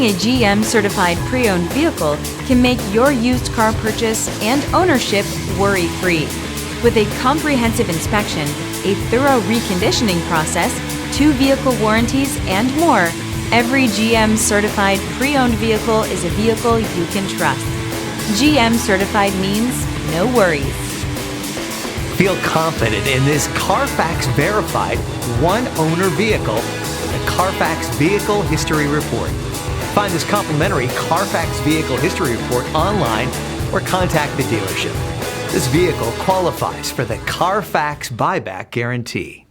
Having a GM certified pre-owned vehicle can make your used car purchase and ownership worry-free. With a comprehensive inspection, a thorough reconditioning process, 2 vehicle warranties, and more, every GM certified pre-owned vehicle is a vehicle you can trust. GM certified means no worries. Feel confident in this Carfax verified one-owner vehicle with the Carfax Vehicle History Report. Find this complimentary Carfax Vehicle History Report online or contact the dealership. This vehicle qualifies for the Carfax Buyback Guarantee.